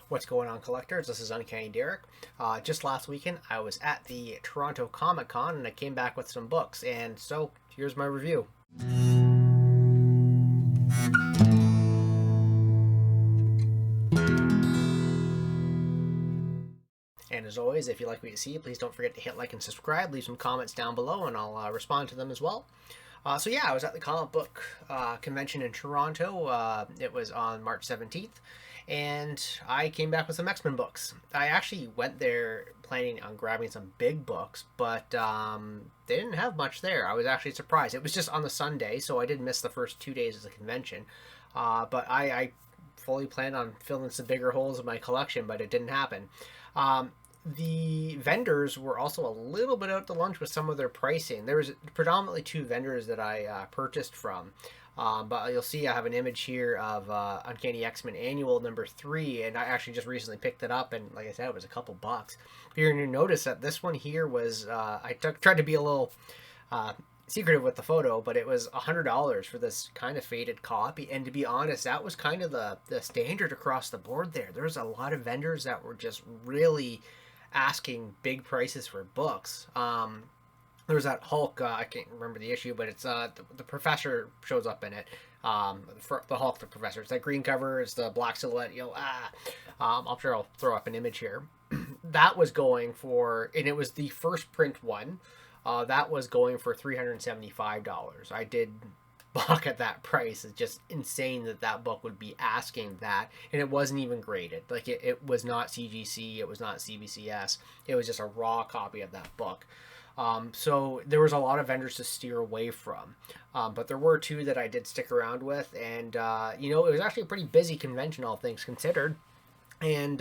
What's going on, collectors? This is Uncanny Derek. Just last weekend, I was at the Toronto ComicCon and I came back with some books, and so here's my review. And as always, if you like what you see, please don't forget to hit like and subscribe. Leave some comments down below and I'll respond to them as well. So yeah, I was at the comic book convention in Toronto. It was on March 17th. And I came back with some X-Men books. I actually went there planning on grabbing some big books, but they didn't have much there. I was actually surprised. It was just on the Sunday, so I did miss the first 2 days of the convention. But I fully planned on filling some bigger holes in my collection, but it didn't happen. The vendors were also a little bit out to lunch with some of their pricing. There was predominantly two vendors that I purchased from. But you'll see I have an image here of Uncanny X-Men Annual number 3, and I actually just recently picked it up, and like I said, it was a couple bucks. But you're going to notice that this one here was, I tried to be a little secretive with the photo, but it was $100 for this kind of faded copy, and to be honest, that was kind of the standard across the board there. There's a lot of vendors that were just really asking big prices for books. There was that Hulk, I can't remember the issue, but it's the Professor shows up in it. The Hulk, the Professor. It's that green cover, it's the black silhouette, I'm sure I'll throw up an image here. That was going for, and it was the first print one, that was going for $375. I did balk at that price. It's just insane that book would be asking that, and it wasn't even graded. Like, it was not CGC, it was not CBCS, it was just a raw copy of that book. So there was a lot of vendors to steer away from, but there were two that I did stick around with, and it was actually a pretty busy convention, all things considered. And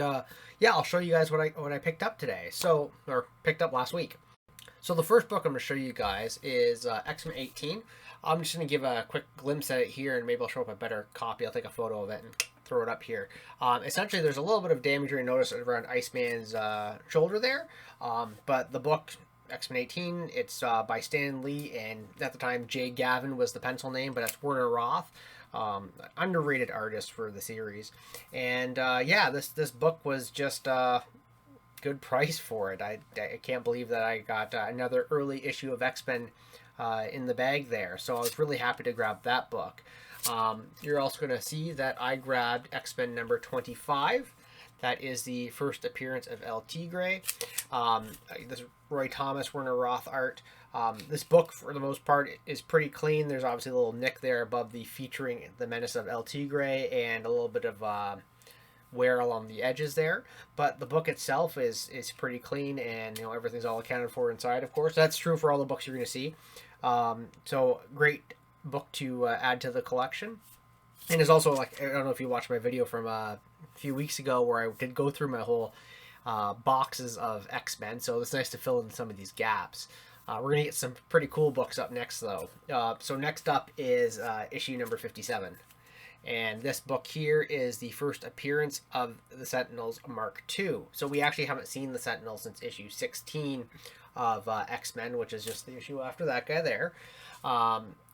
yeah, I'll show you guys what I picked up today. Or picked up last week. So the first book I'm going to show you guys is X-Men 18. I'm just going to give a quick glimpse at it here, and maybe I'll show up a better copy. I'll take a photo of it and throw it up here. Essentially, there's a little bit of damage you're going to notice around Iceman's shoulder there, but the book, X-Men 18, it's by Stan Lee, and at the time Jay Gavin was the pencil name, but that's Werner Roth, underrated artist for the series. And yeah, this book was just a good price for it. I can't believe that I got another early issue of X-Men in the bag there, so I was really happy to grab that book. You're also going to see that I grabbed X-Men number 25. That is the first appearance of El Tigre. This Roy Thomas, Werner Roth art. This book, for the most part, is pretty clean. There's obviously a little nick there above the featuring the menace of El Tigre, and a little bit of wear along the edges there. But the book itself is pretty clean, and everything's all accounted for inside, of course. That's true for all the books you're going to see. So great book to add to the collection. And it's also, like, I don't know if you watched my video from a few weeks ago where I did go through my whole boxes of X-Men, so it's nice to fill in some of these gaps. We're going to get some pretty cool books up next, though. So next up is issue number 57. And this book here is the first appearance of the Sentinels Mark II. So we actually haven't seen the Sentinels since issue 16 of X-Men, which is just the issue after that guy there.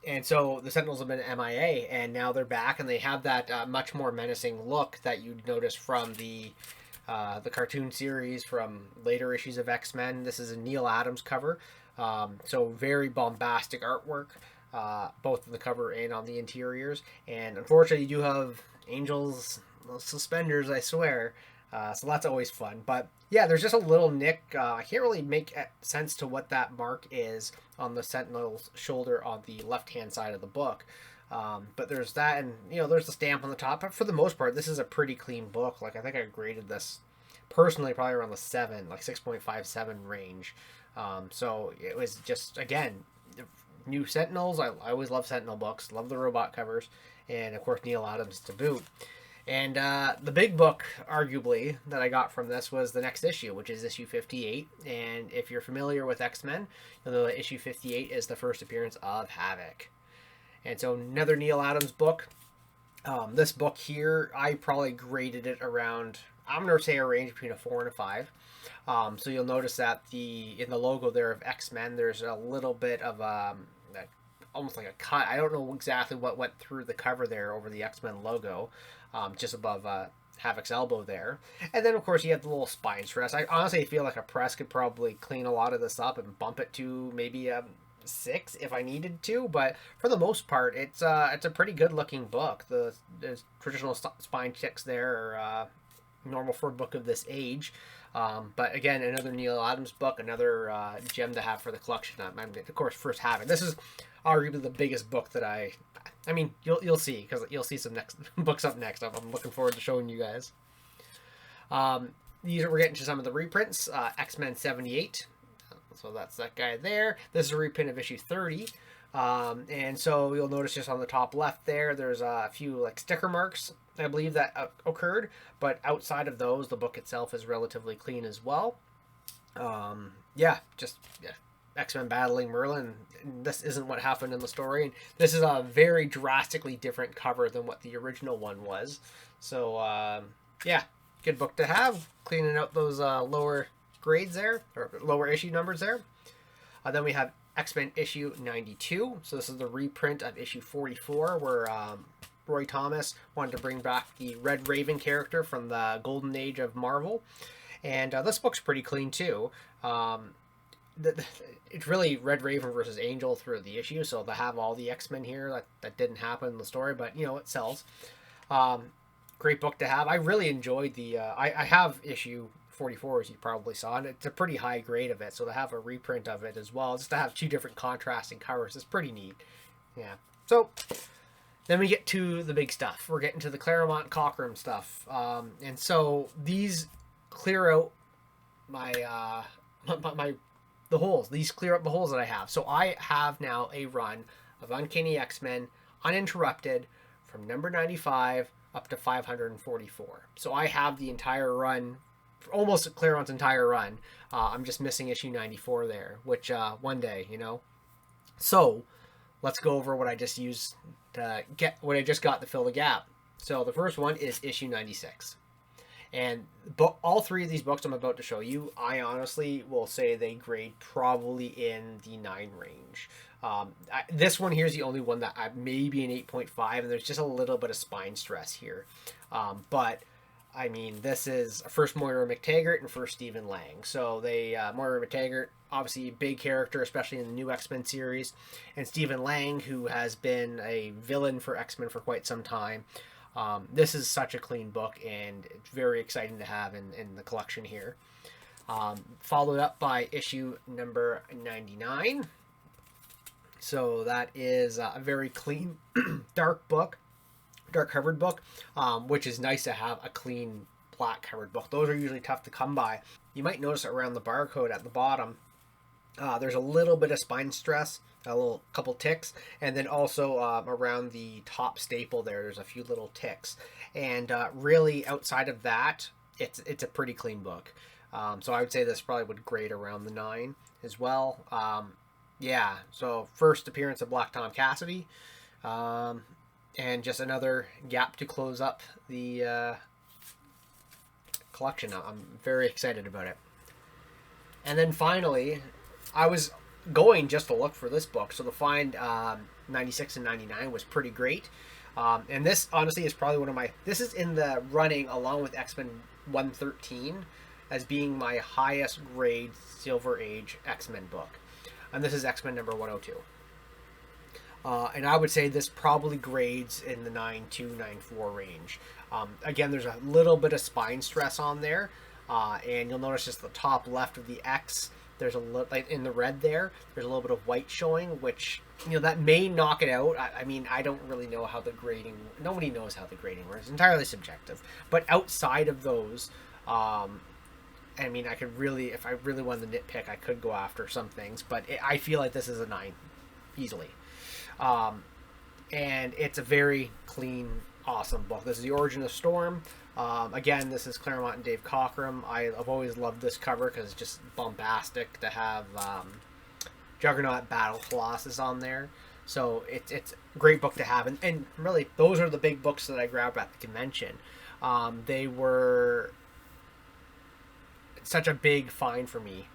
And so the Sentinels have been MIA, and now they're back, and they have that much more menacing look that you'd notice from the cartoon series from later issues of X-Men. This is a Neil Adams cover, so very bombastic artwork, both on the cover and on the interiors. And unfortunately, you do have Angel's suspenders, I swear. So that's always fun. But yeah, there's just a little nick. I can't really make sense to what that mark is on the Sentinel's shoulder on the left-hand side of the book. But there's that, and there's the stamp on the top. But for the most part, this is a pretty clean book. Like, I think I graded this personally probably around the 7, like 6.57 range. So it was just, again, new Sentinels. I always love Sentinel books. Love the robot covers. And, of course, Neil Adams to boot. And the big book, arguably, that I got from this was the next issue, which is issue 58. And if you're familiar with X-Men, you'll know that issue 58 is the first appearance of Havoc. And so another Neil Adams book. This book here, I probably graded it around, I'm going to say a range between a 4 and a 5. So you'll notice that in the logo there of X-Men, there's a little bit of almost like a cut. I don't know exactly what went through the cover there over the X-Men logo, just above Havoc's elbow there. And then, of course, you have the little spine stress. I honestly feel like a press could probably clean a lot of this up and bump it to maybe a 6 if I needed to, but for the most part, it's a pretty good looking book. The traditional spine checks there are normal for a book of this age. But again, another Neil Adams book, another gem to have for the collection. I mean, of course, first Havoc. This is arguably the biggest book that I mean, you'll see, because you'll see some next books up next. I'm looking forward to showing you guys. We're getting to some of the reprints. X-Men 78. So that's that guy there. This is a reprint of issue 30. And so you'll notice just on the top left there's a few like sticker marks, I believe, that occurred. But outside of those, the book itself is relatively clean as well. X-Men battling Merlin. This isn't what happened in the story. And this is a very drastically different cover than what the original one was. So, good book to have. Cleaning out those lower grades there, or lower issue numbers there. Then we have X-Men issue 92. So this is the reprint of issue 44, where Roy Thomas wanted to bring back the Red Raven character from the golden age of Marvel. And this book's pretty clean too. It's really Red Raven versus Angel through the issue, so they have all the X-Men here. That didn't happen in the story, but it sells. Great book to have. I really enjoyed the I have issue 44, as you probably saw, and it's a pretty high grade of it, so to have a reprint of it as well, just to have two different contrasting covers, is pretty neat. Yeah. So then we get to the big stuff. We're getting to the Claremont Cockrum stuff, and so these clear out the holes. These clear up the holes that I have. So I have now a run of Uncanny X-Men uninterrupted from number 95 up to 544. So I have the entire run, almost Claremont's entire run. I'm just missing issue 94 there, which one day, So let's go over what I just used to get, what I just got to fill the gap. So the first one is issue 96. And all three of these books I'm about to show you, I honestly will say they grade probably in the 9 range. This one here is the only one that I maybe an 8.5, and there's just a little bit of spine stress here. But I mean, this is first Moira McTaggart and first Stephen Lang. So Moira McTaggart, obviously a big character, especially in the new X-Men series, and Stephen Lang, who has been a villain for X-Men for quite some time. This is such a clean book, and it's very exciting to have in the collection here. Followed up by issue number 99. So that is a very clean, dark covered book, which is nice to have a clean black covered book. Those are usually tough to come by. You might notice around the barcode at the bottom, there's a little bit of spine stress, a couple ticks, and then also around the top staple there's a few little ticks. And really outside of that, it's a pretty clean book. So I would say this probably would grade around the 9 as well. So first appearance of Black Tom Cassidy, and just another gap to close up the collection. I'm very excited about it. And then finally, I was going just to look for this book, so to find 96 and 99 was pretty great. And this honestly is probably this is in the running along with X-Men 113 as being my highest grade Silver Age X-Men book. And this is X-Men number 102. And I would say this probably grades in the 9.2, 9.4 range. Again, there's a little bit of spine stress on there. And you'll notice just the top left of the X, there's a little, like in the red there's a little bit of white showing, which, that may knock it out. I mean, I don't really know how the grading, nobody knows how the grading works. It's entirely subjective. But outside of those, I mean, I could really, if I really wanted to nitpick, I could go after some things, but I feel like this is a 9, easily. And it's a very clean, awesome book. This is The Origin of Storm. Again, this is Claremont and Dave Cockrum. I've always loved this cover because it's just bombastic to have Juggernaut Battle Colossus on there. So it's a great book to have. And really, those are the big books that I grabbed at the convention. They were such a big find for me.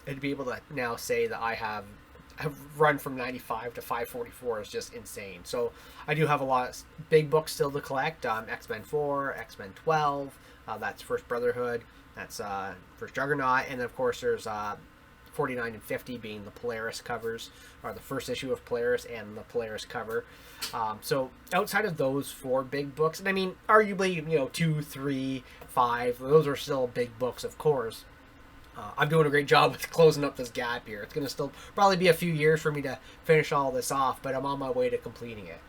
And to be able to now say that I have run from 95 to 544 is just insane. So I do have a lot of big books still to collect. X-Men 4, X-Men 12, that's First Brotherhood, that's First Juggernaut, and of course there's 49 and 50 being the Polaris covers, or the first issue of Polaris and the Polaris cover. So outside of those 4 big books, and I mean, arguably, 2, 3, 5, those are still big books, of course. I'm doing a great job with closing up this gap here. It's going to still probably be a few years for me to finish all this off, but I'm on my way to completing it.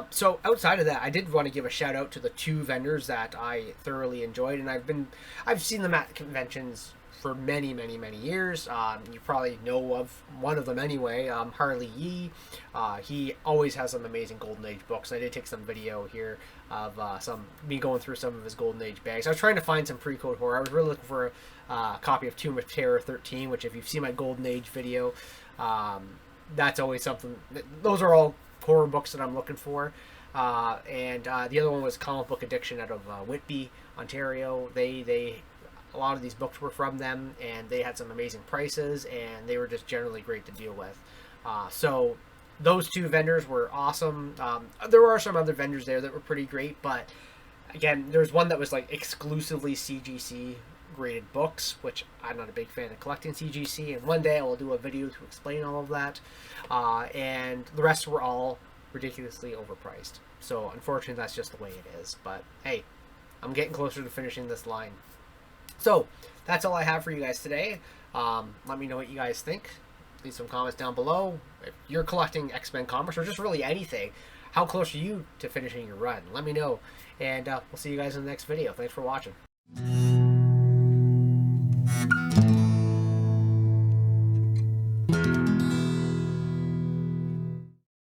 So outside of that, I did want to give a shout out to the 2 vendors that I thoroughly enjoyed, and I've seen them at conventions for many, many, many years. You probably know of one of them anyway, Harley Yee. He always has some amazing Golden Age books. I did take some video here of me going through some of his Golden Age bags. I was trying to find some pre-code horror. I was really looking for a copy of Tomb of Terror 13, which if you've seen my Golden Age video, that's always something. Those are all horror books that I'm looking for. And the other one was Comic Book Addiction out of Whitby, Ontario. A lot of these books were from them, and they had some amazing prices, and they were just generally great to deal with. So those 2 vendors were awesome. There are some other vendors there that were pretty great, but again, there's one that was like exclusively CGC graded books, which I'm not a big fan of collecting CGC, and one day I will do a video to explain all of that. And the rest were all ridiculously overpriced. So unfortunately, that's just the way it is. But hey, I'm getting closer to finishing this line. So that's all I have for you guys today. Let me know what you guys think. Leave some comments down below. If you're collecting X-Men comics or just really anything, how close are you to finishing your run? Let me know. And we'll see you guys in the next video. Thanks for watching.